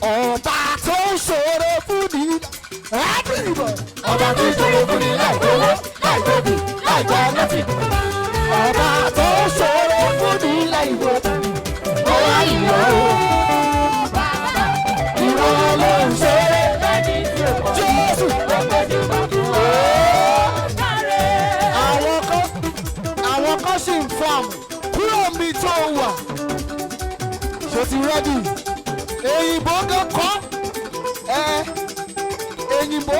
ọba tó ń ṣòro fún ni ọba tó ń ṣòro fún ni láì gbowó láì tóbi láì gba lọ́tì ọba tó ń ṣòro fún ni láì wọ ó wá ìwọ ìwọ ló ń ṣeré Jésù àwọn kan sì ń fọ́ọ̀mù kúrò mi tó wà ṣe ti rẹ́dì èyìnbó gan kọ́ èyìnbó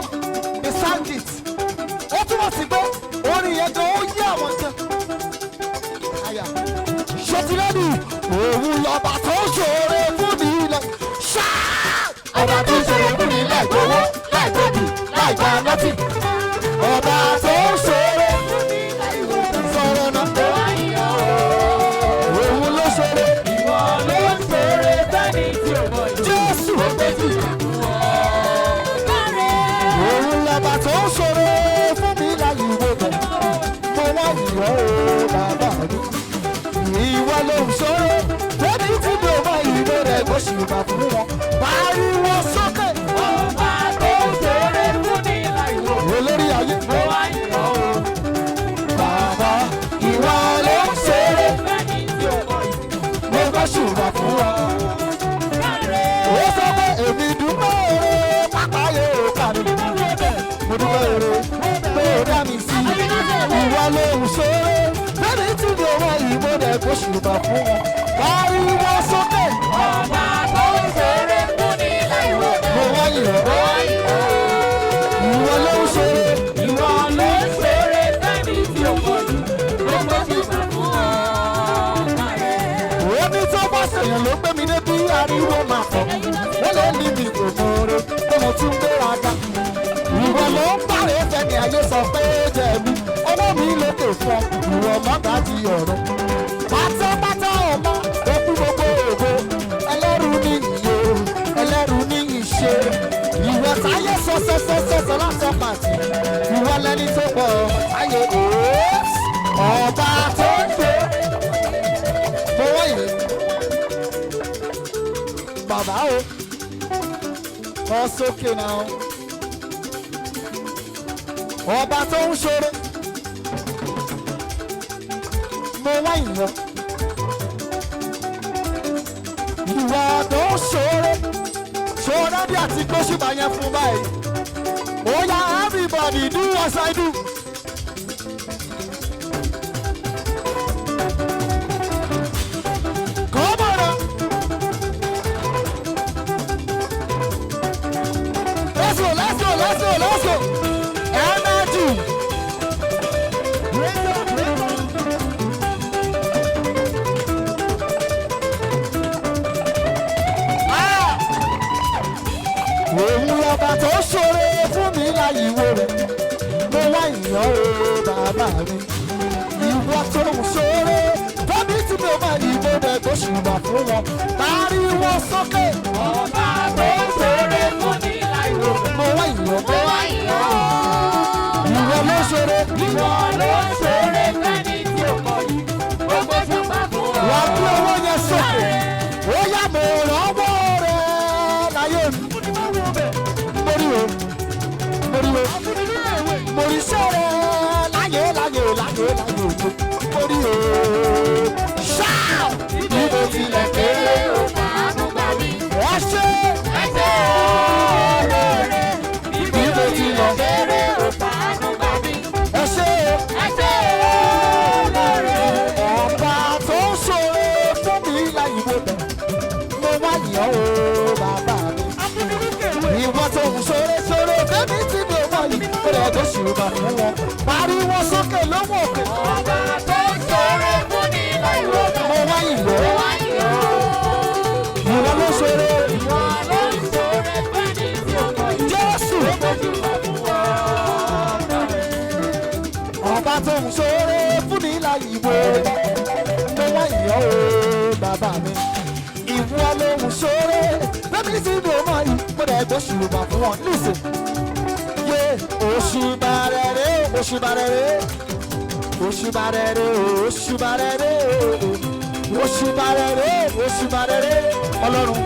the sangit ó túmọ̀ sí pé orin yẹn gan ó yí àwọn gan ṣe ti rẹ́dì òun lọ́ba tó ṣòro fún mi ilẹ̀ ṣáá ọba tó ṣòro fún mi láì gbowó láì tóbi láì gba lọ́tì ọba tó ṣòro fún mi láì wọ́n sọ̀rọ̀ náà òun ló ṣòro ìwọ ló ń ṣòro bẹ́ẹ̀ni tí ò mọ̀ Jésù ó gbèsè òun lọ́ba tó ṣòro fún mi láì wọ́n bẹ̀ mo wá ìwọ bàbá mi ìwọ ló ń ṣòro bẹ́ẹ̀ni tí mi ò mọ ìwé rẹ̀ bó ṣì bá fún wọn pariwo sókè ọba tó ṣòro fún mi láì wọ́n olórí ayé mo wá ìwọ bàbá ìwọ ló ń ṣòro bẹ́ẹ̀ni tí ò mọ ìwé mo bá ṣùgbọ́n fún wọn. ó sọ pé èmi dúpẹ́ èrè pápá yóò kàrí mo dúpẹ́ èrè pé ó dá mi sí ìwọ ló ń ṣòro bẹ́ẹ̀ni tí mi ò mọ ìwé rẹ̀ bó ṣùgbọ́n fún wọn. pariwo sókè ọba tó ṣòro fún mi láì wọ́n mo wá ìwọ ìwọ ló ń ṣòro ìwọ ló ń ṣòro bẹ́ẹ̀ni tí ò mọ ìwé mo bá ṣùgbọ́n fún wọn. Omi tó bá ṣèyàn ló gbé mi débi ariwo máa pọ̀. Wọ́n lè ní mi kò mọ̀ọ́rẹ́ pé mo tún gbéra ga. Ìwọ ló ń pàrọ̀ fẹ́ni ayé sọ pé jẹ̀bi. Ọmọ mi lókè fọ́, ìwọ mọ́ta ti ọ̀rọ̀. Pátápátá ọmọ òkú gbogbo ògo. Ẹlẹ́rù ní ìyè, ẹlẹ́rù ní ìṣe. Ìwọ táyé sọ́sọ́sọ́sọ́ lásán pàtì. Ìwọ lẹni tó pọ̀ táyé òós. Ọba tó ń gbé. Mo wáyé bàbá o kọ sókè náà ọba tó ń ṣòro mo wáyé lọ ìwà tó ń ṣòro ṣòro bí àti gbóṣùbà yẹn fún báyìí ó yá everybody do as I do. Let's go. Energy. Òun lọ́ba tó ṣòro fún mi láyé ìwé rẹ̀. Mo wá ìyàn o bàbá mi. Ìwọ tó ń ṣòro fẹ́mi tí mi ò máa ìwé rẹ̀ tó ṣùgbọ́n fún wọn. Pariwo sókè. Ọba tó ń ṣòro fún mi láyé ìwé rẹ̀. Mo wá ìyàn o. Ìwọ ló ṣòro. Ìwọ ló ṣòro fẹ́ni tí o kọ yìí. Gbogbo ṣùgbà fún ọ. Wà á kí owó yẹn sókè. Ó yá mo rọ́wọ́ rẹ̀ láyé mi. Mo rí o. Mo rí sẹ́rẹ̀ láyé òjò. Mo rí o. Ṣáà! Ibo tilẹ̀ kéré o máa ń gbà mí. Ẹ ṣe. Ibo tilẹ̀ kéré o máa ń gbà mí. Ẹ ṣe. Ọba tó ń ṣòro fún mi láyé wo bẹ̀. Mo wá yàn o bàbá mi. Ìwọ tó ń ṣòro bẹ́ẹ̀ni tí mi ò mọ̀ yìí. Ó lè tó ṣùgbọ́n fún wọn. Pariwo sókè lówó òkè. Ọba tó ń ṣòro fún mi láyé wo bẹ̀. Mo wá yàn o. Ìwọ ló ṣòro. Bẹ́ẹ̀ni tí ò mọ̀ yìí. Jésù. Ọba tó ń ṣòro fún mi láyé wo bẹ̀. Mo wá yàn o bàbá mi. Ìwọ ló ń ṣòro bẹ́ẹ̀ni tí mi ò mọ̀ yìí. Mo lè tó ṣùgbọ́n fún wọn. Listen. Oṣubarere, Ọlọ́run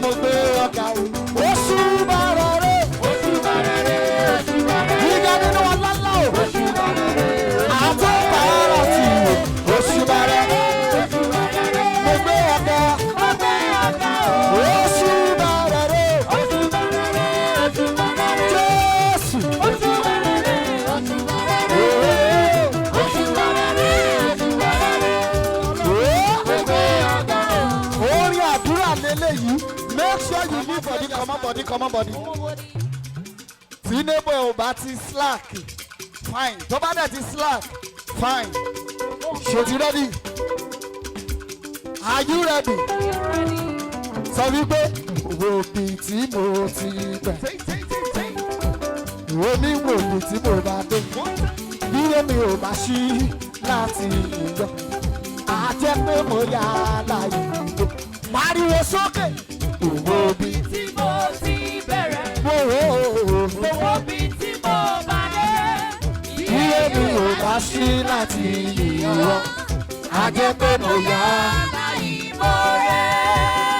mo gbé ọ̀gá o. Oṣù bàrẹ̀rẹ̀. Oṣù bàrẹ̀rẹ̀. Oṣù bàrẹ̀rẹ̀. Gíga nínú ọlọ́lá o. Oṣù bàrẹ̀rẹ̀. Àtọ́ bàrà tì o. Oṣù bàrẹ̀rẹ̀. Oṣù bàrẹ̀rẹ̀. Mo gbé ọ̀gá. Mo gbé ọ̀gá o. Oṣù bàrẹ̀rẹ̀. Oṣù bàrẹ̀rẹ̀. Oṣù bàrẹ̀rẹ̀. Jésù. Oṣù bàrẹ̀rẹ̀. Oṣù bàrẹ̀rẹ̀. Oṣù bàrẹ̀rẹ̀. Oṣù bàrẹ̀rẹ̀. Orí àdúrà lélẹ́yìí. Make sure you leave body, common body, common body. Tí neighbor ò bá ti slack, fine. Tó bá dẹ̀ ti slack, fine. Ṣé o ti ready? Are you ready? Sọ wípé wo bí tí mo ti bẹ̀. Omi wo bí tí mo bá dé. Bí omi ò bá ṣí láti ìjọ. A jẹ́ pé mo yà á láyé ìjọ. Pariwo sókè. Owó bí tí mo ti bẹ̀rẹ̀. owó bí tí mo bá dé. bí èmi ò bá sí láti ìyọ a jẹ́ pé mo yá. láyé mo rẹ̀.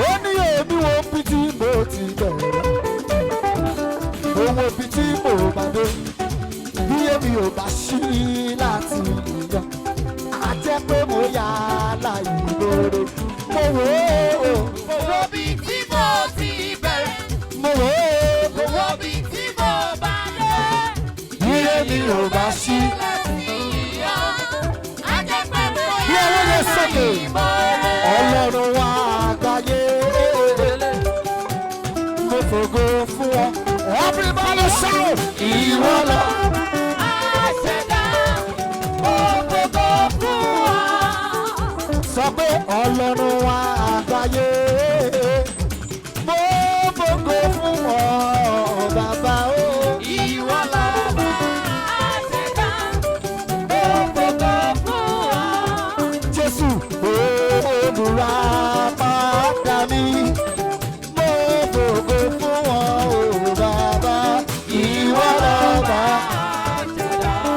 Ó ní èmi wo bí tí mo ti bẹ̀rẹ̀. Owó bí tí mo bá dé. Bí èmi ò bá sí láti ìyọ a jẹ́ pé mo yá láyé lóore. Mo owó bí tí mo ti bẹ̀rẹ̀. mo owó bí tí mo bá dé. bí èmi ò bá sí. láti yọ. a jẹ́ pé mo Bí yá ọwọ́ yẹn sókè. láyé mo rẹ̀. Ọlọ́run wa àgbáyé mo fògo fún ọ. Everybody shout ìwọ lọ. Àṣẹ̀dá òfófó fún wa. Sọ pé Ọlọ́run wa àgbáyé mo fògo fún ọ bàbá o. Ìwọ lọ́ba àṣẹ̀dá òfófó fún wa. Jésù olùrà padà mi mo fògo fún ọ bàbá. Ìwọ lọ́ba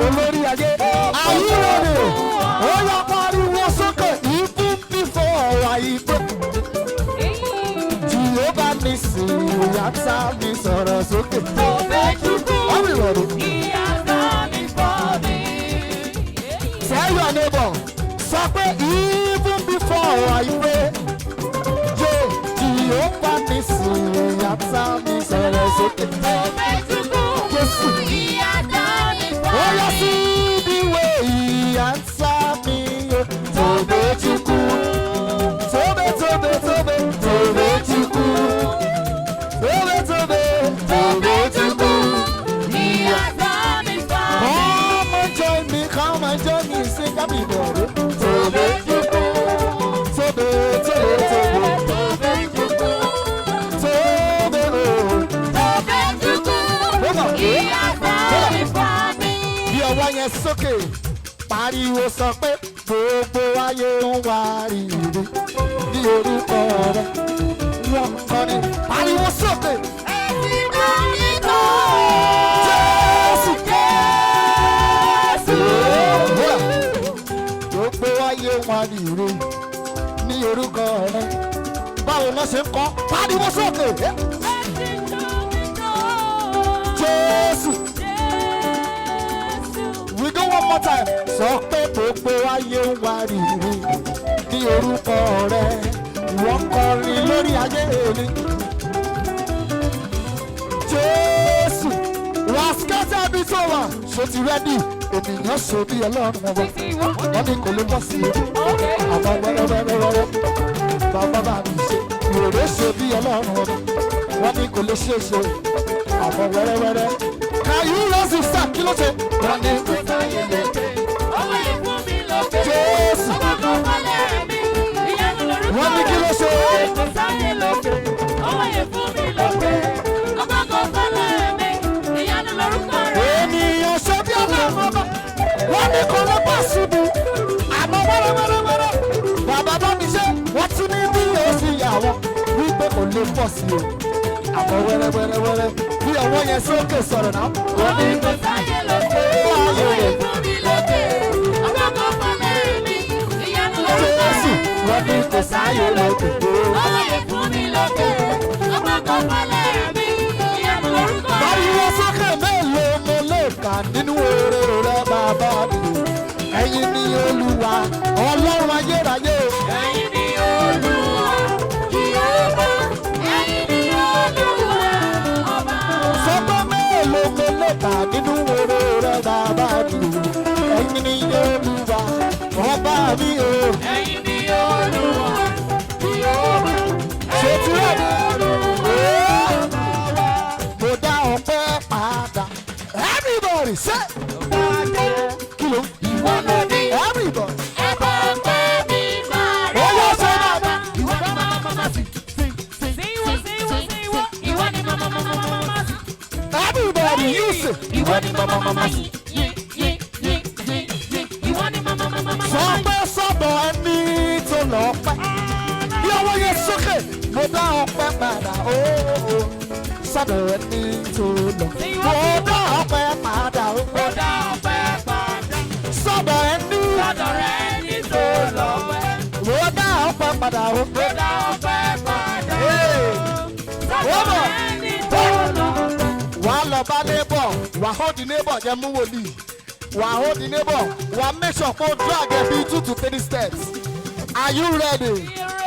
olórí ayé ayúròrè ó yá pariwo sókè even before I pray. Jehova ní sí ìyàtà mi sọ̀rọ̀ sókè. Everybody. Tell your neighbor sọ pé even before I pray. Jehova ní sí ìyàtà mi sọ̀rọ̀ sókè. Jésù. Ó yá sí ìdíwé ìyàtà mi o. Tobe Chukwu. Tobe Tobe Tobe Tobe Chukwu. Tobe Tobe Tobe Chukwu. Come and join me, sing a bit of it. Tobe Chukwu. Tobe Tobe Tobe Tobe Chukwu. Tobe bí ọwọ́ yẹn sókè pariwo sọ pé gbogbo ayé ń wá rírì ní orúkọ rẹ wọ́n kọrin pariwo sókè. Jésù gbogbo ayé ń wá rírì ní orúkọ rẹ báwo lọ ṣe ń kọ pariwo sókè. Jésù. We go one more time. Sọ pé gbogbo ayé ń wá rírì ní orúkọ rẹ. Wọ́n kọrin lórí ayé mi. Jésù. Wàskátà bí tó wà. Ṣé ti rẹ́dì? Ènìyàn ṣe bí ọlọ́run wọn. Wọ́n ní kò lè bọ́ sí i. Àwọn wẹ́rẹ́wẹ́rẹ́wẹ́rẹ́. Bàbá bá mi ṣe. Ìròrè ṣe bí ọlọ́run wọn. Wọ́n ní kò lè ṣe é ṣe. Àwọn wẹ́rẹ́wẹ́rẹ́. Can you raise your stand? Kí ló ṣe? Wọ́n ní kò sáyé lókè. Ọwọ́ yẹn fún mi lókè. Jésù. Ọwọ́ kan falẹ̀ mi. Ìyanu lórúkọ Wọ́n ní kí ló ṣe? kò sáyé lókè. Ọwọ́ yẹn fún mi lókè. Ọwọ́ kan falẹ̀ mi. Ìyanu lórúkọ rẹ̀. Ènìyàn ṣe bí ọlọ́run ọba. Wọ́n ní kò ló bá ṣubú. Àmọ́ wẹ́rẹ́wẹ́rẹ́wẹ́rẹ́. Bàbá bá mi ṣe. Wọ́n tún ní bí yóò sì yà wọ́n. Wípé kò lè pọ̀ sí o. Àmọ́ wẹ́rẹ́wẹ́rẹ́wẹ́rẹ́. Bí ọwọ́ yẹn sókè sọ̀rọ̀ náà. Wọ́n ní Kò sáyé lókè. Ọwọ́ yẹn fún mi lókè. Ọwọ́ kan falẹ̀ mi. Ìyanu lórúkọ Jésù. rẹ̀. Wọ́n ní kò sáyé lókè. Ọwọ́ yẹn fún mi lókè, ọgbọ́gbọ́ fẹ́lẹ́ mi, ìyanu lórúkọ rẹ̀. Báyọ̀ sókè mélòó mo lè kà nínú oore rẹ̀ bàbá mi. Ẹ̀yin ni Olúwa, Ọlọ́run ayérayé. Ẹ̀yin ni Olúwa, Jèhófà, ẹ̀yin ni Olúwa, ọba. Sọ́gbọ́ mélòó mo lè kà nínú oore rẹ̀ bàbá mi. Ẹ̀yin ni Olúwa, ọba mi o. Ẹ̀yin ni Olúwa, Jèhófà, Ṣètì ẹ̀yin rẹ̀ ni Olúwa, mo dá ọpẹ́ padà. Everybody say. Kí ló? ìwọ ló ní. Everybody. Ẹ̀bà ọpẹ́ mi máa rẹ̀. Owó sọ́dọ̀ bá. Ìwọ ni màmá sí. Ìwọ ni màmá sí. Everybody you say. Ìwọ ni màmá sí. Ìwọ ni màmá Sọ sí. pé sọ́dọ̀ ẹni tó lọ pẹ́. Bí ọwọ́ yẹn sókè, mo dá ọpẹ́ padà. Sọ́dọ̀ ẹni tó lọ. Mo dá ọpẹ́ padà. Ó dá ọpẹ́ padà. Sọ́dọ̀ ẹni. Lọ́dọ̀ rẹ̀ ní tó lọ pẹ́. Mo dá ọpẹ́ padà. Ó dá ọpẹ́ padà. Wọ́n bọ̀. Lọ́dọ̀ rẹ̀ ní tó lọ pẹ́. Wà á lọ bá neighbor, wà á hold the neighbor jẹ́ mú wòlíì. Wà á hold the neighbor, wà á make sure kó drag ẹ̀ bí 2 to 3 steps. Are you ready?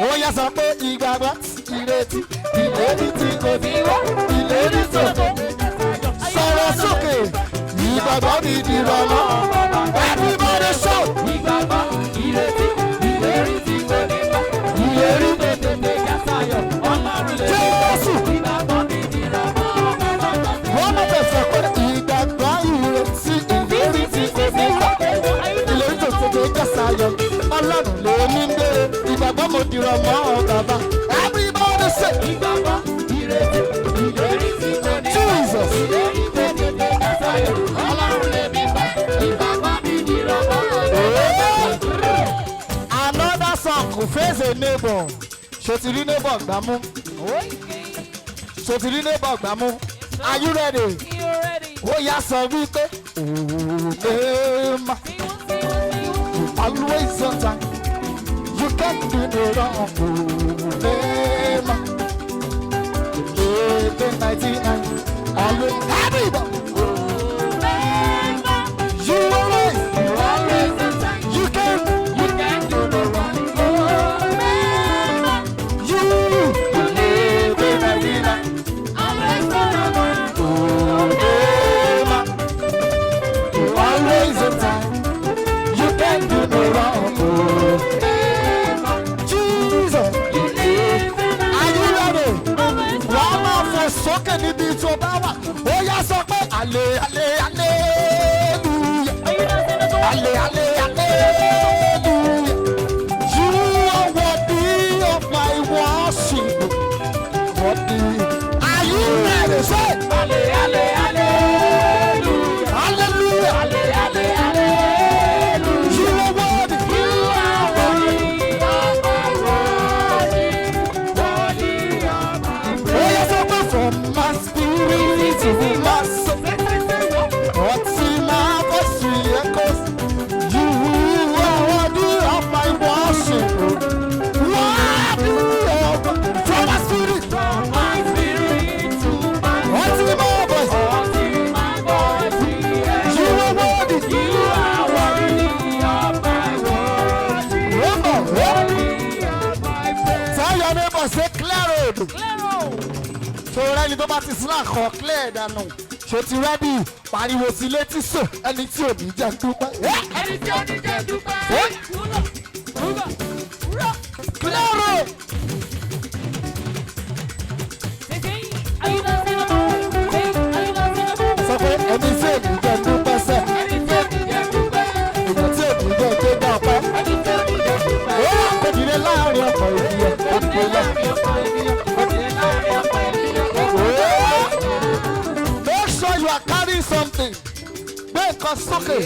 Ó yẹ sọ pé ìgbàgbọ́, ìrètí, ìlérí tí kò ní wá, ìlérí tó tó. Sọ̀rọ̀ sókè, ìgbàgbọ́ mi di rọ̀lọ́. Everybody shout. Ìgbàgbọ́, ìrètí, ìlérí tí kò ní bá. Ìlérí tètè jásayọ̀, Ọlọ́run lè Jésù. ìgbàgbọ́ mi di rọ̀mọ́. Wọ́n mọ̀ fẹsẹ̀ pé ìgbàgbọ́, ìrètí, ìlérí tí kò ní wá. Ìlérí tó tètè jásayọ̀, Ọlọ́run ló ní bèrè. Ìgbàgbọ́ mo dìrọ̀ mọ́ ọ bàbá. Everybody say. Ìgbàgbọ́, ìrètí, ìlérí tí kò ní bá. Jesus. Ìlérí tètè jásayọ̀, Ọlọ́run lè mi bá. Ìgbàgbọ́ mi di rọ̀mọ́. Another song kò face a neighbor. Ṣòtìrí neighbor gbàmú. Ṣòtìrí neighbor gbàmú. Are you ready? Ó yá sọ wípé òòlèmà. Always on time. You can't do no wrong. Òòlèmà. Late 99. Always. Everybody. You always. You can. You. Late 99. Òòlèmà. Always on time. You can't do no wrong. Jesus. Are you ready? Wàá máa fò sókè níbi tó bá wà. Ó yá sọ pé àlè àlè àlè lùyà. Àlè àlè àlè lùyà. You are worthy of my worship. Worthy. Are you ready? Say hallelujah. You are worthy. Ó yá sọ pé from my spirit to my soul. Ọtí máa bọ́ sí echoes. You are worthy of my worship. Worthy of from my spirit. Ọtí máa bọ́ sí. You are worthy. One more. Tell your neighbor say clear road. So ẹni tó bá ti sílá kan clear dànù. Ṣé ti rẹ́dí pariwo sí létí sò ẹni tí ò ní jẹ́ dúpẹ́. Ẹni tí ó ní jẹ́ dúpẹ́. Clear road. Sọ pé ẹni tí ò ní jẹ́ dúpẹ́ sẹ́. Ẹni tí ó ní jẹ́ dúpẹ́. Èèyàn tí ò ní jẹ́ tó dá ọpẹ́. Ẹni tí ó ní jẹ́ dúpẹ́. Ó wà kòdìrẹ́ láàrin ọkọ̀ ènìyàn. Kòdìrẹ́ lọ. Make sure you are carrying something. Gbé nǹkan sókè.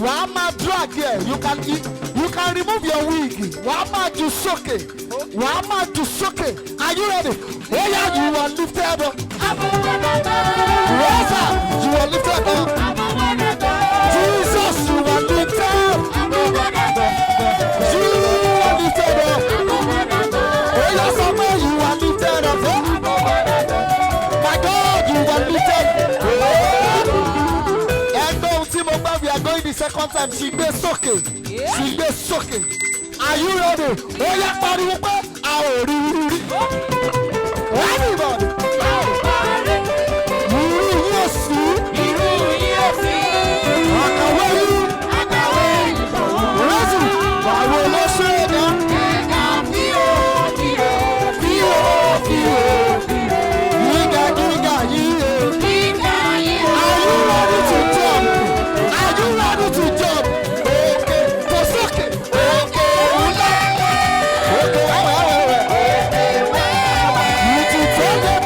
Wà á máa drag here. You can remove your wig. Wà á máa jù sókè. Wà á máa jù sókè. Are you ready? Ó yá you are lifted up. Rosa, you are lifted up. Jesus, you are lifted up. You are lifted up. Oh, yes, I know you are lifted up. second time she gbé sókè she gbé sókè are you ready ó yá pariwo pé a ò rí rí everybody irú yóò sí àkàwé yìí rẹ́sì báwo ló ṣe é dá gíga yìí are you ready to jump are you ready to jump okay kò sókè okay wúlẹ̀ okay wẹ́wẹ́wẹ́wẹ́ ìtì tẹ́lẹ̀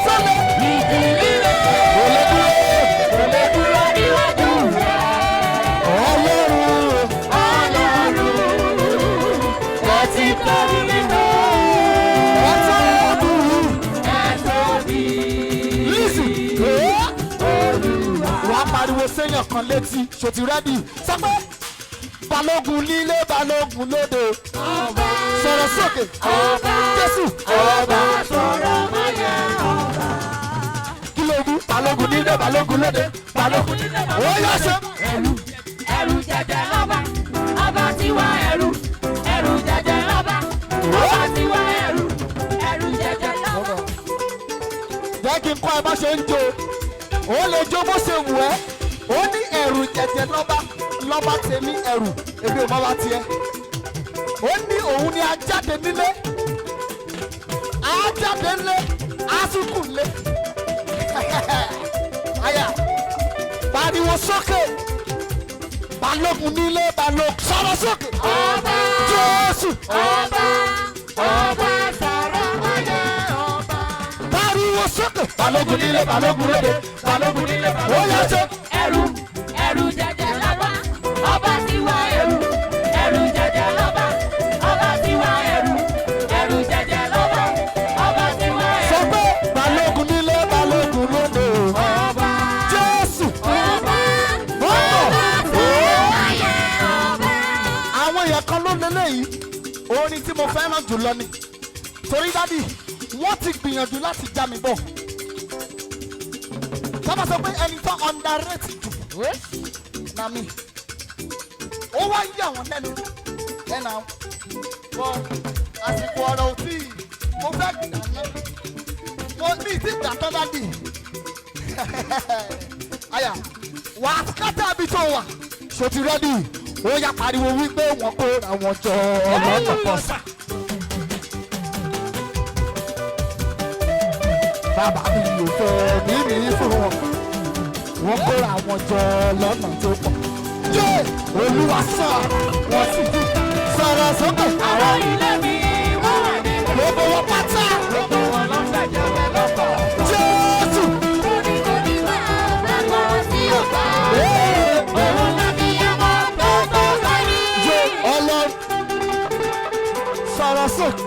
olódúró níwájú rẹ̀ ọlọ́run láti parí nínú wàá pariwo séèyàn kan létí ṣòtì rẹ́dì sọ pé balógun nílé balógun lóde sọ̀rọ̀ sókè jésù kí ló wú balógun nílé balógun lóde balógun ó yọ ṣe. ẹrù jẹjẹ lọ́ba ọba tiwa ẹrù jẹjẹ lọ́ba ọba tiwa ẹrù jẹjẹ lọ́ba. jẹ́ kí n kọ́ ẹ bá ṣe ń jó ó lè jó bó ṣe wù ẹ́ ó ní ẹ̀rù jẹjẹ lọ́ba tèmi ẹ̀rù èmi ò mọ́ bá tiẹ̀ ó ní òun ni ajáde nílé asukù nílé àyà pariwo sókè balógun nílé balógun sọ̀rọ̀ sókè jésù ọba sọ̀rọ̀ ọyẹ ọba. pariwo sókè balógun nílé balógun lóde balógun nílé balógun lóde. ẹrù jẹjẹ lọ́ba ọba tiwa ẹrù jẹjẹ lọ́ba ọba tiwa ẹrù jẹjẹ lọ́ba ọba tiwa ẹrù. sọ pé balógun nílé balógun lóde ọba jésù ọba ọba. àwọn èèyàn kan ló lélẹ́yìí orin tí mo fẹ́ràn jùlọ ni torí dádì wọ́n ti gbìyànjú láti já mi bọ̀ sábà sọ pé ẹni tó underrate jù na mi ó wá yí àwọn lẹ́nu ẹ̀nà wọ́n àsìkò ọ̀rọ̀ òtí mo fẹ́ gbìyànjú mo ní ìtìgbà tó dádì àyà wà á kátà bí tó wà ṣòtì rẹ́dì ó yá pariwo wípé wọ́n kó àwọn jọ lọ́nà pọ̀sà. bàbá mi ò fẹ́ mímí fún wọn wọ́n kó àwọn jọ lọ́nà tó pọ̀. yé olúwa sọ wọ́n sì ti sọ̀rọ̀ sókè. àwọn ilé mi wọ́n wà nínú. gbogbo wọn pátá. gbogbo wọn ló ń gbẹ̀jẹ̀ bẹ́ẹ̀ lọ́kọ̀. jésù. kóníkóní máa bá kọ́ sí ọ̀gá. òun lábí ẹ̀mọ́ gbogbo láyé. ọlọ́run sọ̀rọ̀ sókè.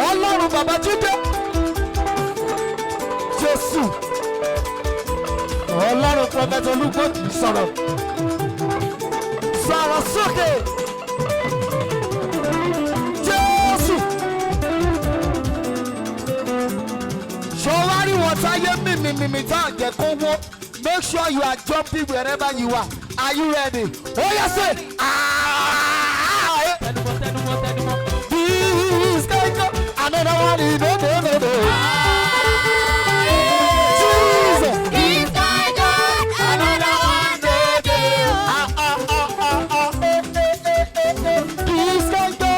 ọlọ́run bàbá jíde. jésù. ọlọ́run prọfẹ̀tì olúgbòdì sọ̀rọ̀. sọ̀rọ̀ sókè. jésù. ṣọwárí wọn táyé mímímímí tá à jẹ́ kó wó. Make sure you are jumping wherever you are. Are you ready? Oh yes, say this guy go. Another one is no. Jesus. This guy got another one to do. This guy go.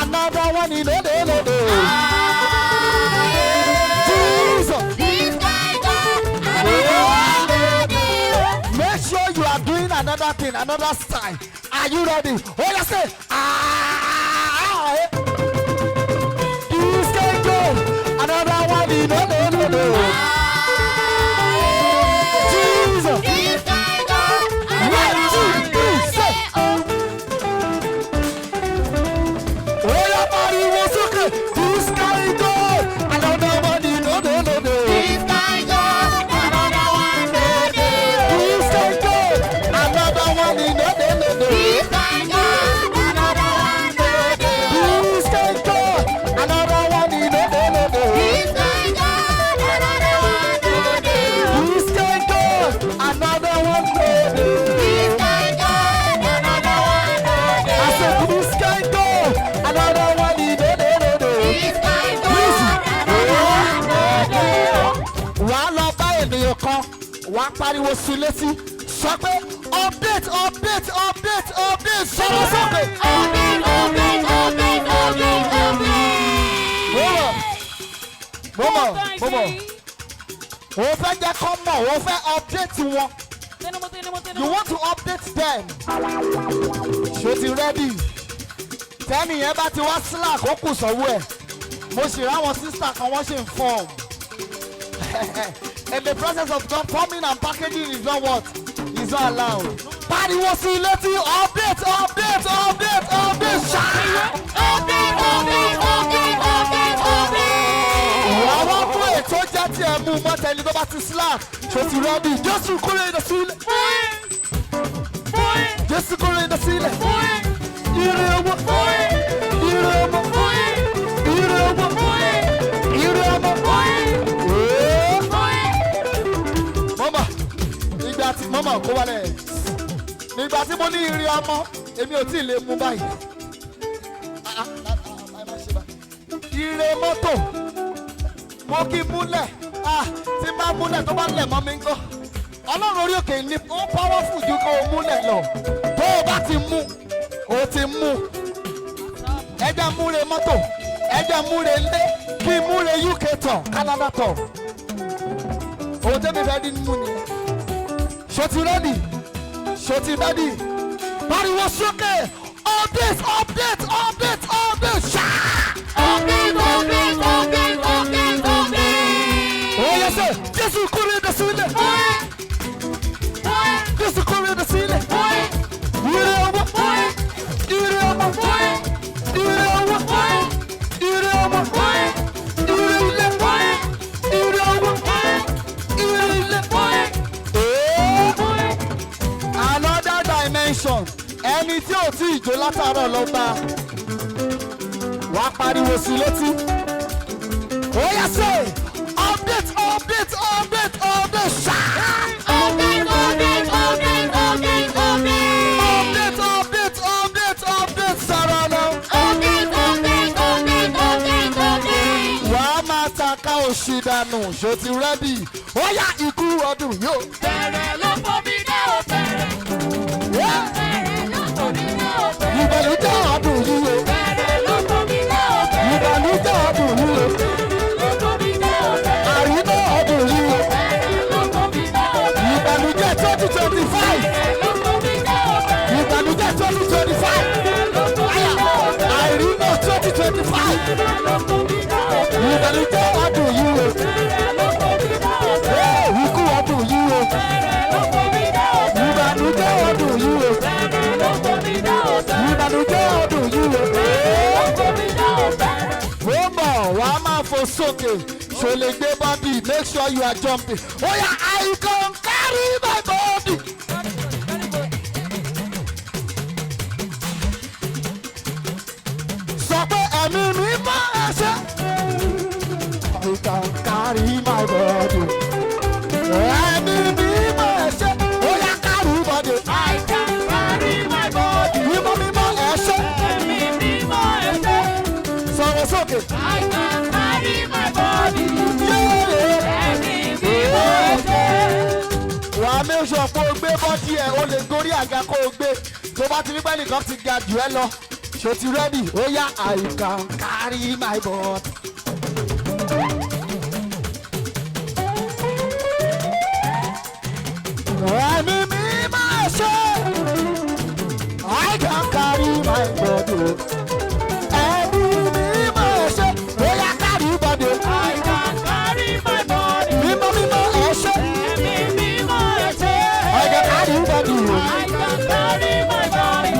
Another one is no. Jesus. This guy got another one to do. Make sure you are doing another thing, another style. Are you ready? Oh yes, say this guy go. Another one is no. Jesus. This guy got One, another two, one to three, say. Oh yeah, body was okay. This guy go. Another one is no. This guy got another one to do. This guy go. Another one is no. This guy got another one to kan wà á pariwo sí létí sọ pé update update update update sọ̀rọ̀ sókè. Update, update, update, update, update. Bọ́bọ̀ o fẹ́ jẹ́ kọ́ mọ̀ o fẹ́ update wọn. You want to update them. Ṣé o ti ready? Tẹ́nì yẹn bá ti wá slack ó kù sọ́wọ́ ẹ̀. Mo sì ráwọn sísá kan wọ́n ṣe ń form. In the process of forming and packaging is not what? Is not allowed. Pariwo sí létí update update update update ṣáá. Update, update, update, update, update. Àwọn fún ètò jẹ́ tí ẹ mú mọ́tẹ́ni tó bá ti slack. Ṣé o ti ready? Jésù kúrò ní sílẹ̀. Jésù kúrò ní sílẹ̀. Ire owó. Ire owó. Ire owó. Ire owó. Mọ́mọ́, ìgbà tí mọ́mọ́ kó wálẹ̀. Nígbà tí mo ní ire ọmọ, èmi ò tí ì lè mú báyìí. Ire mọ́tò, mo kí múlẹ̀, tí bá múlẹ̀ tó bá lẹ̀ mọ́ mi ń kọ́. Ọlọ́run orí òkè ní ó powerful ju kó o múlẹ̀ lọ. Tó o bá ti mú, o ti mú. Ẹja múre mọ́tò, ẹja múre ilé, kí múre UK tọ̀, Canada tọ̀. Òun tẹ́mi fẹ́ dín mú ni. Ṣé o ti ready? Ṣé o ti ready? Pariwo sókè! Update, update, update, update, ṣáá! Update, update, update, update, update. Oh yes sir! Jésù kúrò ní sílẹ̀! Jésù kúrò ní sílẹ̀! Ire ọmọ! Ire ọmọ! Ire ọmọ! Ire ọmọ! Ire ilé! Ire ọmọ! Ire ilé! Another dimension. Ẹni tí ò tí ì jó látàárọ̀ lọ bá wá pariwo sí létí. Ó yá sẹ́, update update update update ṣáá. Update, update, update, update, update. Update update update update sọ̀rọ̀ lọ. Update, update, update, update, update. Wà á máa taka òṣì dànù, ṣó ti rẹ́dì. Ó yá ikú ọdún yóò. Bẹ̀rẹ̀ ló fọ́ mi dé o bẹ̀rẹ̀. Bẹ̀rẹ̀ ló fọ́ mi dé o bẹ̀rẹ̀. Ìbànújẹ́ ọdún yìí o. Bẹ̀rẹ̀ ló fọ́ mi dé o bẹ̀rẹ̀. Ìbànújẹ́ ọdún yìí o. Ló fọ́ mi dé o bẹ̀rẹ̀. Àríná ọdún yìí o. Bẹ̀rẹ̀ ló fọ́ mi dé o bẹ̀rẹ̀. Ìbànújẹ́ 2025. Bẹ̀rẹ̀ ló fọ́ mi dé o bẹ̀rẹ̀. Ìbànújẹ́ 2025. Bẹ̀rẹ̀ ló fọ́ mi dé o bẹ̀rẹ̀. Àìríná 2025. Bẹ̀rẹ̀ ló fọ́ mi dé o bẹ̀rẹ̀. Ìbànújẹ́ ọdún yìí o. Bẹ̀rẹ̀ ló fọ́ mi dé o bẹ̀rẹ̀. Ikú ọdún yìí o. Bẹ̀rẹ̀ ló fọ́ mi dé o bẹ̀rẹ̀. Ìbànújẹ́ ọdún yìí o. Bẹ̀rẹ̀ ló fọ́ mi dé o bẹ̀rẹ̀. Ìbànújẹ́ ọdún yìí o. Bẹ̀rẹ̀ ló fọ́ mi dé o bẹ̀rẹ̀. Ó mọ̀ wá máa fò sókè. Ṣo lè gbé bọ́dì, make sure you are jumping. Ó yá, I can carry my body. Sọ pé ẹ̀mí mi máa ẹ̀ṣẹ̀. I can carry my body. Ẹ̀mí mi máa ẹ̀ṣẹ̀. Ó yá, carry body. I can carry my body. Mímọ́ mímọ́ ẹ̀ṣẹ̀. Ẹ̀mí mímọ́ ẹ̀ṣẹ̀. Sọ̀rọ̀ sókè. I can carry my body. Yeah. Ẹ̀mí mímọ́ ẹ̀ṣẹ̀. Wà á make sure pé o gbé bọ́dì ẹ̀ o lè gorí àga kó o gbé. Tó bá ti rí pẹ́ nìkan ti ga jù ẹ́ lọ. Ṣé o ti ready? Ó yá, I can carry my body. Ẹ̀mí mi máa ṣe. I can carry my body. Ẹ̀mí mi máa ṣe. Ó yá, carry body. I can carry my body. Mímọ́ mímọ́ ẹ̀ ṣe. Ẹ̀mí mímọ́ ẹ̀ṣẹ̀. I can carry body. I can carry my body.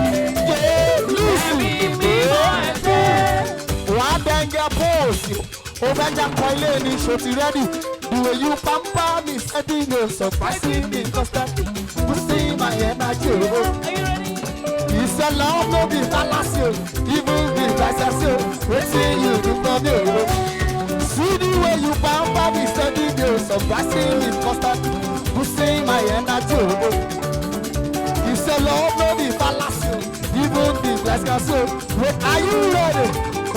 Yeah, listen. Ẹ̀mí mímọ́ ẹ̀ṣẹ̀. Wà á dẹ́ngẹ́ póòsì. Ó fẹ́ jà kọ́ ilé ní ṣòtì rẹ́dì. The way you pamper me, setting no surprising me constantly. Boosting my energy. It's a love, no be fallacy. Even the fallacy. Waiting you to come here. See the way you pamper me, setting no surprising me constantly. Boosting my energy. It's a love, no be fallacy. Even the fallacy. Wait, are you ready?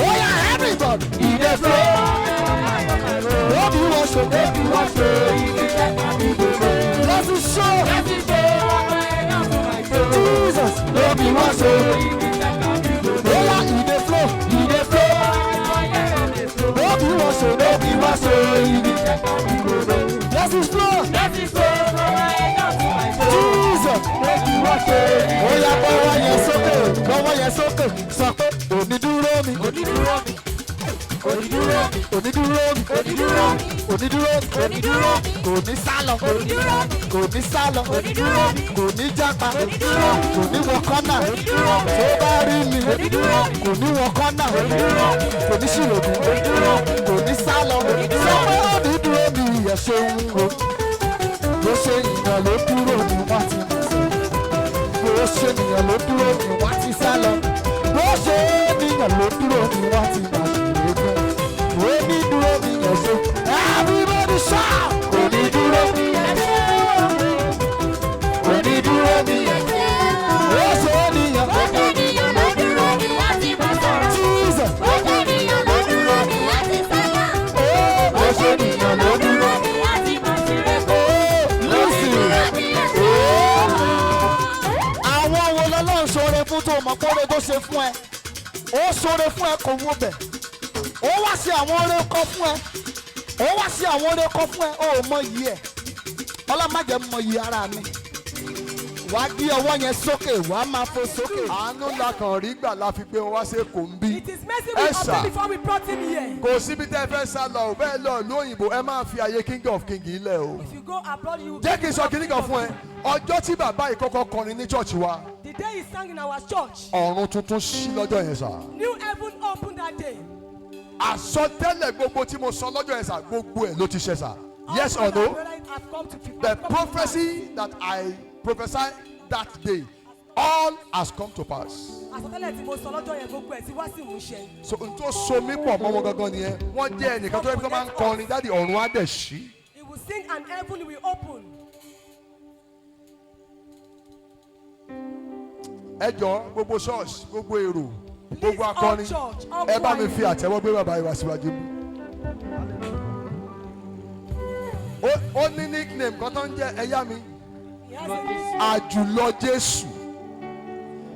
Oh yeah, everybody. In the flow. Baby, what's your baby? What's your so. Oya ìdè flow, ìdè flow. Lóbi wọ́n so, lóbi wọ́n so. Yes is flow. Jesus. Oya gbọ́wọ́ yẹn sókè, gbọ́wọ́ yẹn sókè. Sọ pé onídúró mi. Onídúró mi. Onídúró mi. Onídúró mi. Onídúró mi. Onídúró mi. Onídúró mi. Kò ní sálọ. Onídúró mi. Kò ní sálọ. Onídúró mi. Kò ní jápa. Onídúró mi. Kò ní wọ kọ́nà. Onídúró mi. Tó bá rí mi. Onídúró mi. Kò ní wọ kọ́nà. Onídúró mi. Kò ní ṣìrògùn. Onídúró mi. Kò ní sálọ. Onídúró mi. Onídúró mi yẹ ṣe ń ro. Bó ṣe ìyàn ló dúró ni wọ́n ti mọ̀ sí. Bó ṣe ìyàn ló dúró ni wọ́n ti sálọ. Bó ṣe ìyàn ló dúró ni wọ́n ti mọ̀ sí. Onídúró mi yẹ ṣe. Everybody shout. Onídúró mi yẹ ṣe. Onídúró mi yẹ ṣe. Ó ṣe ènìyàn. Ó ṣe ènìyàn ló dúró ni wọ́n ti bá sọ̀rọ̀. Jesus. Ó ṣe ènìyàn ló dúró ni wọ́n ti sálọ. Ó ṣe ènìyàn ló dúró. ni wọ́n ti bá ṣeré. Listen. Onídúró mi yẹ ṣe. Àwọn wo lọ́lọ́run ṣoore fún tó mọ̀ kóore tó ṣe fún ẹ? Ó ṣoore fún ẹ kò wó bẹ̀. Ó wá sí àwọn oore kan fún ẹ. Ó wá sí àwọn oore kan fún ẹ. Ó ò mọ iyì ẹ̀. Ọlọ́mọdé mọ iyì ara mi. Wàá gbé ọwọ́ yẹn sókè, wàá máa fò sókè. Àánú ńlá kan rí gbà la fi gbé wọn wá sí Èkó ń bí. It is mercy we obtained before we brought him here. Kò síbi tẹ́ ẹ fẹ́ sá lọ ò bẹ́ẹ̀ lọ lóyìnbó ẹ máa fi àyè king of king ilẹ̀ o. If you go abroad, you will. Jẹ́ kí n sọ kíní kan fún ẹ. Ọjọ́ tí bàbá yìí kọ́kọ́ kọrin ní church wa. The day he sang in our church, Ọ̀run tuntun ṣí lọ́jọ́ yẹn sà. new heaven opened that day. Àsọtẹ́lẹ̀ gbogbo tí mo sọ lọ́jọ́ yẹn sà gbogbo ẹ̀ ló ti ṣẹ sà. Yes All or my no? brothers have come to people. The prophecy that I prophesied that day all has come to pass. Àsọtẹ́lẹ̀ tí mo sọ lọ́jọ́ yẹn gbogbo ẹ̀ tí wá sí ìmúṣẹ. So n tó so mí pọ̀ mọ́ wọn gangan nìyẹn. Wọ́n jẹ́ ẹnìkan tó yẹ kí wọ́n máa ń kọrin dáàdi ọ̀run á dẹ̀ ṣí. He will sing and heaven will open. Ẹ jọ gbogbo church gbogbo èrò Please, gbogbo all akọrin church, all ẹ bá mi choir. fi àtẹ́wọ́ gbé bàbá ìwà síwájú mú. Ó ní nickname kan tó ń jẹ́ ẹ̀yá mi He has a Ajulojesu.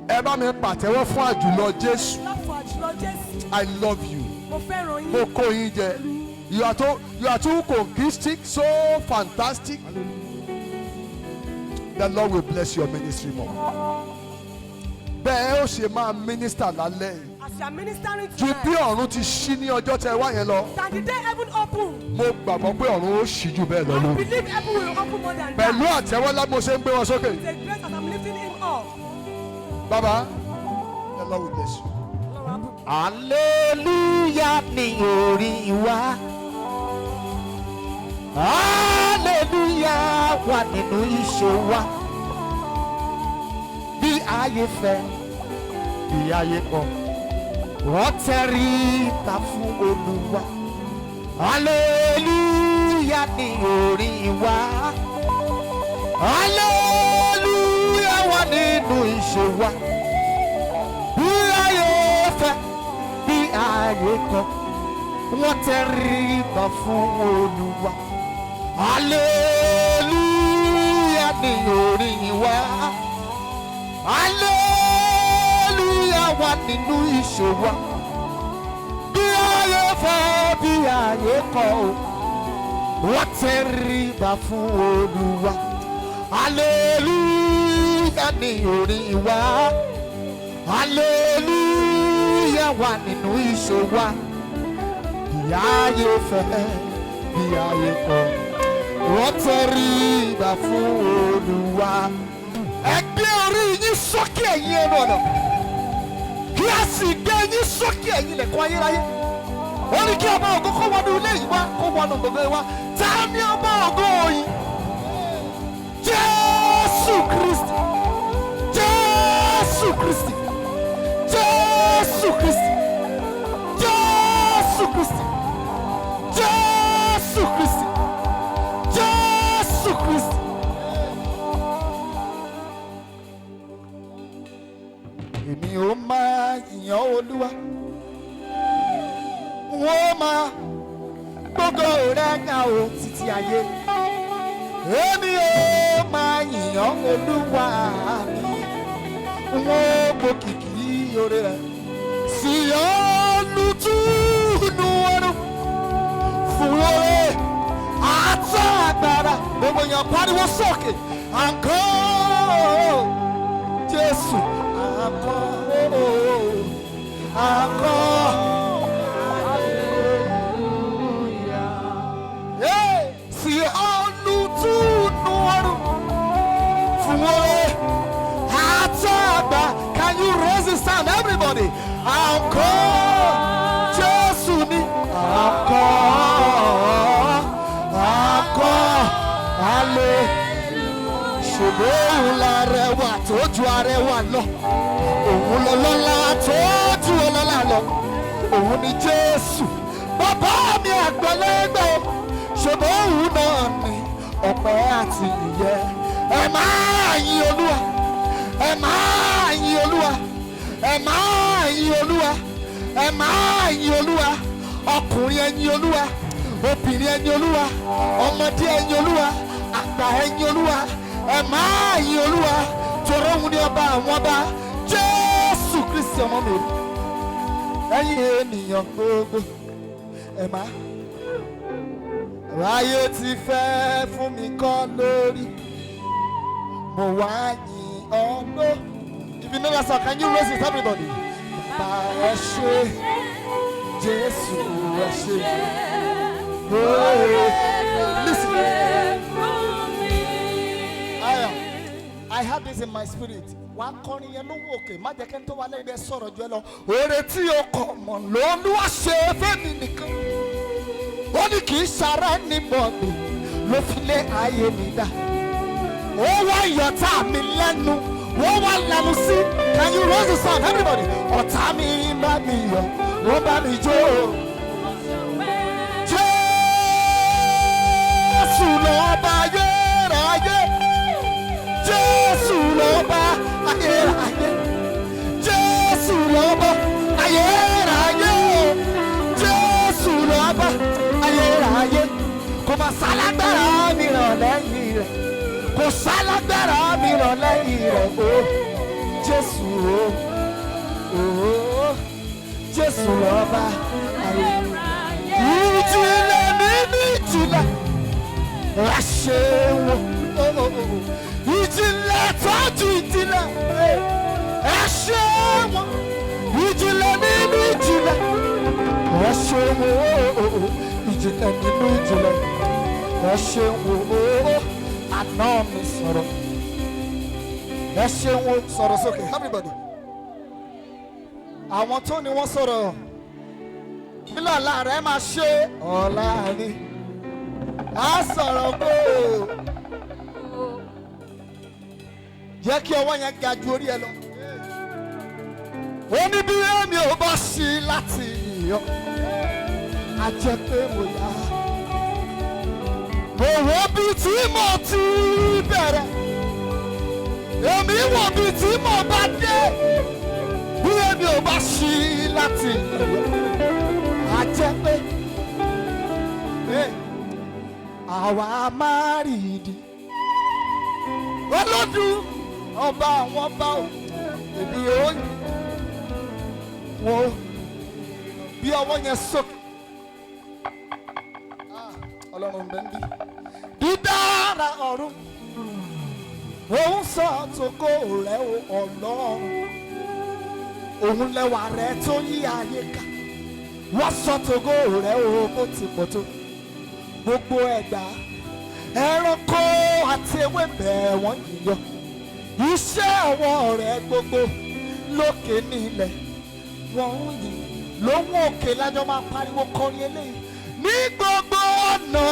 Ẹ bá mi pàtẹ́wọ́ fún Ajulojesu. love for Ajulojesu. I love you. Mo fẹ́ràn Mo yín. kó yín jẹ. You are too conquistic, so fantastic. The Lord will bless your ministry more. Bẹ́ẹ̀ ó ṣe máa minister lálẹ́ yìí. As you are ministering Ju bí tonight, ọ̀run ti ṣí ní ọjọ́ tẹ wá yẹn lọ. that the day heaven open, Mo gbàgbọ́ pé ọ̀run ó ṣí jù bẹ́ẹ̀ lọ I lórí. believe heaven will open more than Pẹ̀lú that. àtẹ́wọ́lá mo ṣe ń gbé wọn sókè. The grace as I'm lifting him up. Bàbá, the Lord will bless you. Ọlọ́run á bùkún. Hallelujah ni orí wa. Hallelujah wà nínú iṣẹ́ wa. Bí ayé fẹ́, bí ayé kọ̀, wọ́n tẹríba fún Olúwa. Hallelujah ni orí wa. Hallelujah wà nínú iṣẹ́ wa. Bí ayé fẹ́, bí ayé kọ̀, wọ́n tẹríba fún Olúwa. Hallelujah ni orí wa. Hallelujah wà nínú iṣẹ́ wa. Bí ayé fẹ́, bí ayé kọ̀, wọ́n tẹríba fún Olúwa. Hallelujah ni orí wa. Hallelujah wà nínú iṣẹ́ wa. Bí ayé fẹ́, bí ayé kọ̀, wọ́n tẹríba fún Olúwa. Ẹ gbé orí yín sókè ẹ̀yin ẹnu ọ̀nà. Kí a sì gbé yín sókè ẹ̀yin ilẹ̀kùn ayérayé. Ó ní kí ọba ògo kó wọnú ilé yìí wá, kó wọnú gbogbo wa. Ta ni ọba ògo yìí? Jésù Kristi. Jésù Kristi. Jésù Kristi. Jésù Kristi. Jésù Kristi. Jésù Kristi. Èmi ò máa yìn Olúwa. Wọ́n máa gbogbo rẹ̀ ga o títí ayé. Èmi ò máa yìn Olúwa mi. wọ́n gbòkìkì orí rẹ̀. Síyọ́nù túnú ọdún fún oore àti agbára. Gbogbo èèyàn pariwo sókè. Àǹkọ́ Jésù. Àǹkọ́. Àǹkọ́. Síyọ́nù túnú ọdún fún oore àti agbára. Can you raise the sound, everybody? Àǹkọ́ Jésù ni. Àǹkọ́. Àǹkọ́. Hallelujah. Ṣùgbọ́n òun la rẹwà tó ju arẹwà lọ. Òun lọ́lọ́lá tó ju ọlọ́lá lọ. Òun ni Jésù. Bàbá mi àgbẹ̀lẹ́gbẹ̀. Ṣùgbọ́n òun náà ni ọpẹ́ àti ìyẹ́. Ẹ máa yin Olúwa. Ẹ máa yin Olúwa. Ẹ máa yin Olúwa. Ẹ máa yin Olúwa. Ọkùnrin ẹ yin Olúwa. Obìnrin ẹ yin Olúwa. Ọmọdé ẹ yin Olúwa. Àgbà ẹ yin Olúwa. Ẹ máa yin Olúwa. Torí òun ni ọba àwọn ọba. Jésù Kristi ọmọ mi. Ẹ̀yin ènìyàn gbogbo. Ẹ máa. Ráyé ti fẹ́ fún mi kọ́ lórí. Mo wá yin ọ̀nà. If you know that song, can you raise it, everybody? Bàbá ẹ ṣé, Jésù ẹ ṣé. Listen. I have this in my spirit. Wàá kọrin yẹn lówó òkè, má jẹ́ kí n tó wá lẹ́yìn bẹ́ẹ̀ sọ̀rọ̀ jù ẹ lọ. Oore tí o kọ̀ mọ̀ l'Olúwa ṣe fẹ́mi nìkan. Ó ní kì í ṣara ní bọ̀dù ló fi lé ayé mi dá. Ó wá ìyọ̀tá mi lẹ́nu. Wọ́n wá lẹ́nu sí. Can you raise the sound, everybody? Ọ̀tá mi bá mi yọ̀, wọ́n bá mi jó. Jésù lọ́ba ayérayé. Jésù lọ́ba ayérayé. Jésù lọ́ba ayérayé. Jésù lọ́ba ayérayé. Kò má sálágbára mìíràn lẹ́yìn rẹ̀. Kò sálágbára mìíràn lẹ́yìn rẹ̀. O Jésù o Jésù lọ́ba ayérayé. Ìjìnlẹ̀ nínú ìjìnlẹ̀ ẹ ṣeun. Ìjìnlẹ̀ tọ́jú ìjìnlẹ̀ ẹ ṣeun. Ìjìnlẹ̀ nínú ìjìnlẹ̀ ẹ ṣeun. Ìjìnlẹ̀ nínú ìjìnlẹ̀ ẹ ṣeun. Àná mi sọ̀rọ̀. Ẹ ṣeun sọ̀rọ̀ sókè, everybody. Àwọn tó ní wọ́n sọ̀rọ̀. Nílò ọ̀la rẹ̀ máa ṣe ọ̀la ni. A sọ̀rọ̀ bó. Jẹ́ kí ọwọ́ yẹn ga ju orí ẹ lọ. Ó ní bí èmi ò bá ṣí láti yọ. A jẹ́ pé mo yá. Mo wo bí tí mo ti bẹ̀rẹ̀. Èmi wo bí tí mo bá dé. Bí èmi ò bá ṣí láti yọ. A jẹ́ pé àwa máa rí ìdí. Olódù ọba àwọn ọba ò èmi ò wọ́n bí ọwọ́ yẹn sókè. Ọlọ́run bẹ́ẹ̀ ń bí. Dídára ọ̀run òun sọ tòkó rẹ̀ Ọlọ́run. Òun lẹ́wà rẹ̀ tó yí ayé ká. Wọ́n sọ tòkó rẹ̀ bó ti pọ̀ tó. Gbogbo ẹ̀dá ẹranko àti ewébẹ̀ wọ́n yíyọ. Iṣẹ́ ọwọ́ rẹ̀ gbogbo lókè nílẹ̀ wọ́n ń yìn. Lóhùn òkè lájọ máa pariwo kọrin eléyìí. Ní gbogbo ọ̀nà.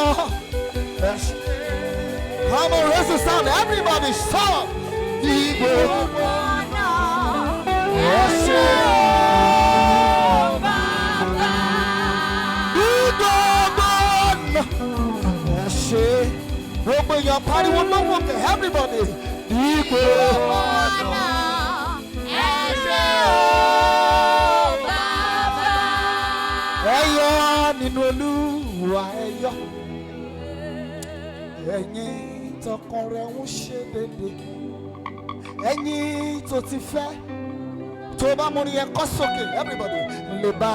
Come on, raise the sound, everybody shout. Ní gbogbo ọ̀nà. Ẹ ṣé o Bàbá. Ní gbogbo ọ̀nà. Ẹ ṣé. Gbogbo èèyàn pariwo lóhùn òkè, everybody. Ní gbogbo ọ̀nà. Ẹ ṣé o Bàbá. Ẹ yọ̀ nínú Olúwa ẹ yọ̀. Ẹ̀yin tọkàn rẹ̀ ń ṣe dédé. ẹ̀yin tó ti fẹ́ tó bá mú ní ẹ̀kọ́ sókè everybody lè bá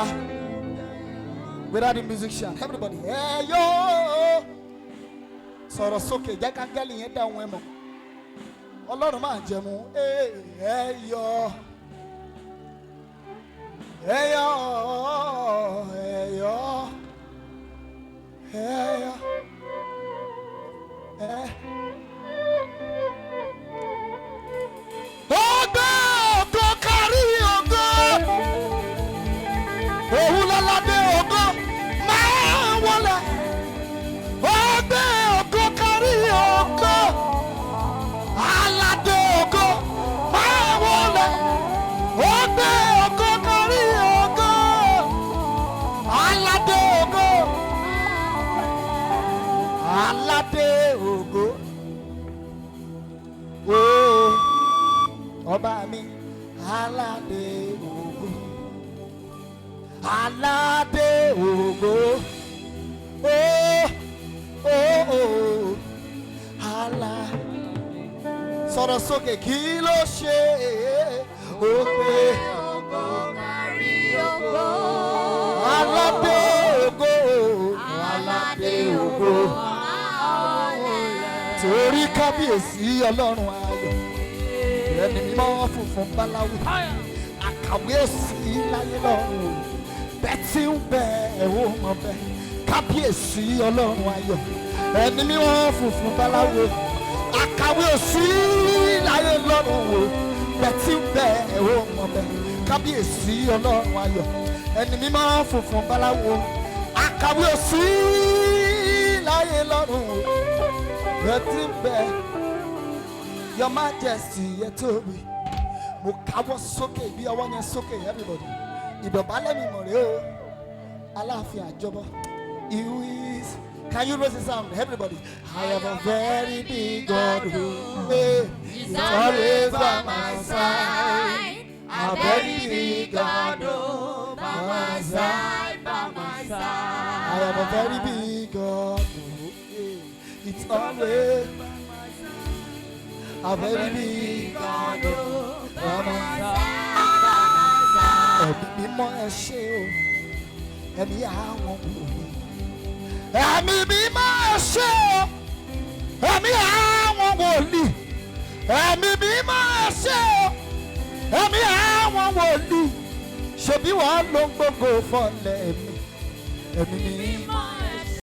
without the musician everybody ẹ̀yọ́ sọ̀rọ̀ sókè jẹ́ ká gẹ́lì yẹn dá ohun ẹ̀ mọ̀ ọlọ́run máa jẹ̀mú ẹ̀yọ́ ẹ̀yọ́ ẹ̀yọ́ ẹ̀yọ́ ẹ̀. Ògo ògo kárí ògo òun lọ́ládé ògo máa wọlé ògo ògo kárí ògo aládé ògo máa wọlé ògo ògo kárí ògo aládé ògo aládé ògo ooo. Ọba mi aládé ògo aládé ògo alá sọ̀rọ̀ sókè kí ló ṣe ó pé ògo kárí ògo. aládé ògo aládé ògo torí kábíyèsí ọlọ́run ayọ̀. Ẹni mímọ́ funfun báláwo àkàwé òsì láyé lọ́rùn bẹ́ẹ̀ tí ń bẹ ẹ̀wọ̀ mọ̀ bẹ́ẹ̀ kábíyèsí ọlọ́run ayọ̀ ẹni mímọ́ funfun báláwo àkàwé òsì láyé lọ́rùn bẹ́ẹ̀ tí ń bẹ ẹ̀wọ̀ mọ̀ bẹ́ẹ̀ kábíyèsí ọlọ́run ayọ̀ ẹni mímọ́ funfun báláwo àkàwé òsì láyé lọ́rùn bẹ́ẹ̀ tí ń bẹ. Your Majesty, Yetobi. Mo káwọ́ sókè bí ọwọ́ yẹn sókè everybody. Ìdọ̀bálẹ̀ mi mọ̀ rẹ́ o. Aláàfin àjọbọ. You is. Can you raise the sound everybody? I have a very big God who is always by my side. A very big God who by my side, by my side. I have a very big God who it's always a very big God, ẹ̀mí mímọ́ ẹ ṣé o, ẹ̀mí àwọn wòlíì. Ẹ̀mí mímọ́ ẹ ṣé o, ẹ̀mí àwọn wòlíì. Ẹ̀mí mímọ́ ẹ ṣé o, ẹ̀mí àwọn wòlíì. Ṣebí wọ́n ló ń gbógo fọ́lẹ̀ ẹ̀mí mímọ́.